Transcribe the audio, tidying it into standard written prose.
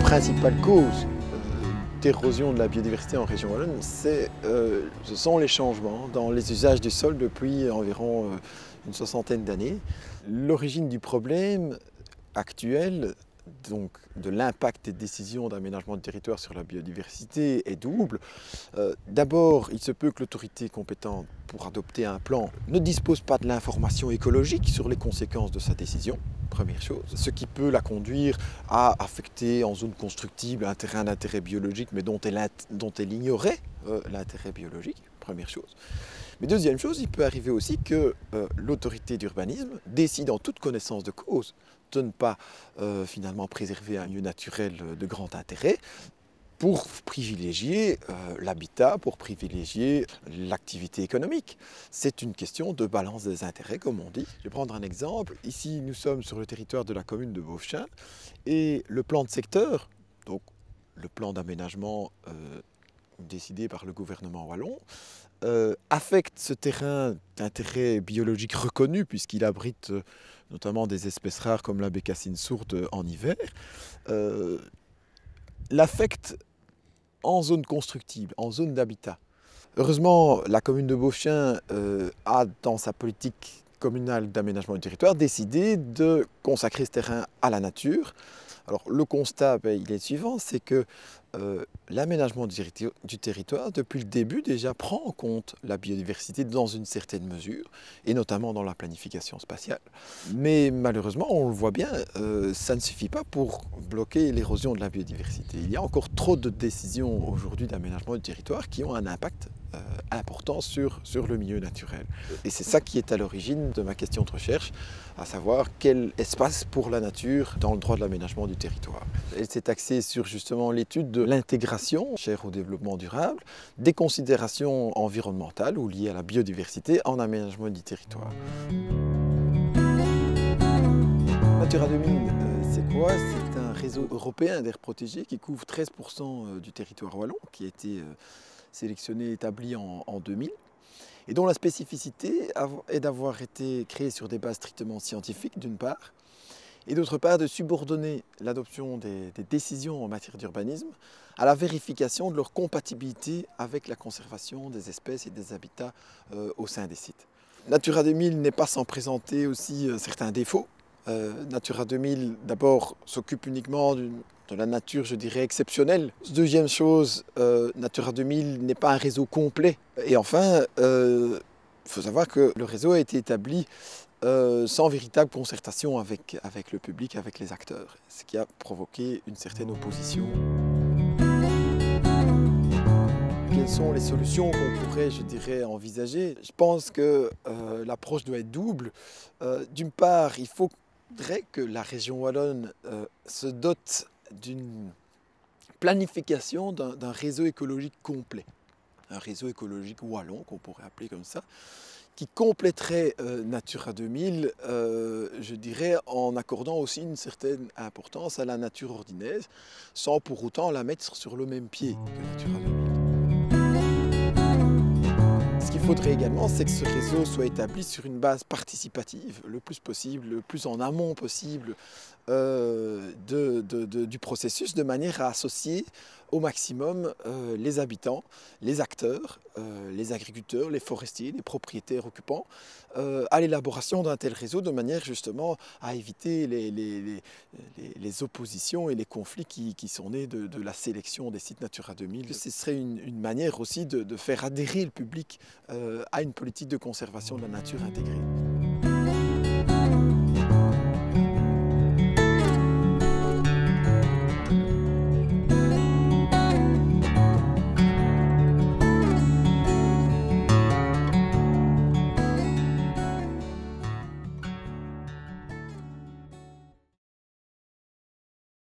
principale cause d'érosion de la biodiversité en région wallonne, ce sont les changements dans les usages du sol depuis environ une soixantaine d'années. L'origine du problème actuel, donc de l'impact des décisions d'aménagement du territoire sur la biodiversité, est double. D'abord, il se peut que l'autorité compétente pour adopter un plan ne dispose pas de l'information écologique sur les conséquences de sa décision, première chose. Ce qui peut la conduire à affecter en zone constructible un terrain d'intérêt biologique, mais dont elle ignorait l'intérêt biologique, première chose. Mais deuxième chose, il peut arriver aussi que l'autorité d'urbanisme décide en toute connaissance de cause de ne pas finalement préserver un lieu naturel de grand intérêt pour privilégier l'habitat, pour privilégier l'activité économique. C'est une question de balance des intérêts, comme on dit. Je vais prendre un exemple. Ici, nous sommes sur le territoire de la commune de Beauvechain et le plan de secteur, donc le plan d'aménagement décidé par le gouvernement wallon, affecte ce terrain d'intérêt biologique reconnu puisqu'il abrite notamment des espèces rares comme la bécassine sourde en hiver, l'affecte en zone constructible, en zone d'habitat. Heureusement, la commune de Beauvechain a dans sa politique communale d'aménagement du territoire décidé de consacrer ce terrain à la nature. Alors le constat, il est le suivant, c'est que l'aménagement du territoire, depuis le début déjà, prend en compte la biodiversité dans une certaine mesure, et notamment dans la planification spatiale. Mais malheureusement, on le voit bien, ça ne suffit pas pour bloquer l'érosion de la biodiversité. Il y a encore trop de décisions aujourd'hui d'aménagement du territoire qui ont un impact important sur le milieu naturel. Et c'est ça qui est à l'origine de ma question de recherche, à savoir quel espace pour la nature dans le droit de l'aménagement du territoire. Elle s'est axée sur justement l'étude de l'intégration, chère au développement durable, des considérations environnementales ou liées à la biodiversité en aménagement du territoire. Natura 2000, c'est quoi? C'est un réseau européen d'aires protégées qui couvre 13% du territoire wallon, qui a été sélectionné et établi en 2000, et dont la spécificité est d'avoir été créé sur des bases strictement scientifiques, d'une part, et d'autre part de subordonner l'adoption des décisions en matière d'urbanisme à la vérification de leur compatibilité avec la conservation des espèces et des habitats au sein des sites. Natura 2000 n'est pas sans présenter aussi certains défauts. Natura 2000, d'abord, s'occupe uniquement de la nature, je dirais, exceptionnelle. Deuxième chose, Natura 2000 n'est pas un réseau complet. Et enfin, il faut savoir que le réseau a été établi sans véritable concertation avec le public, avec les acteurs, ce qui a provoqué une certaine opposition. Quelles sont les solutions qu'on pourrait, je dirais, envisager? Je pense que l'approche doit être double. D'une part, il faudrait que la région wallonne se dote d'une planification d'un réseau écologique complet. Un réseau écologique wallon, qu'on pourrait appeler comme ça, qui compléterait Natura 2000, je dirais, en accordant aussi une certaine importance à la nature ordinaire, sans pour autant la mettre sur le même pied que Natura 2000. Ce qu'il faudrait également, c'est que ce réseau soit établi sur une base participative, le plus possible, le plus en amont possible du processus, de manière à associer au maximum les habitants, les acteurs, les agriculteurs, les forestiers, les propriétaires occupants à l'élaboration d'un tel réseau, de manière justement à éviter les oppositions et les conflits qui sont nés de la sélection des sites Natura 2000. Ce serait une manière aussi de faire adhérer le public à une politique de conservation de la nature intégrée.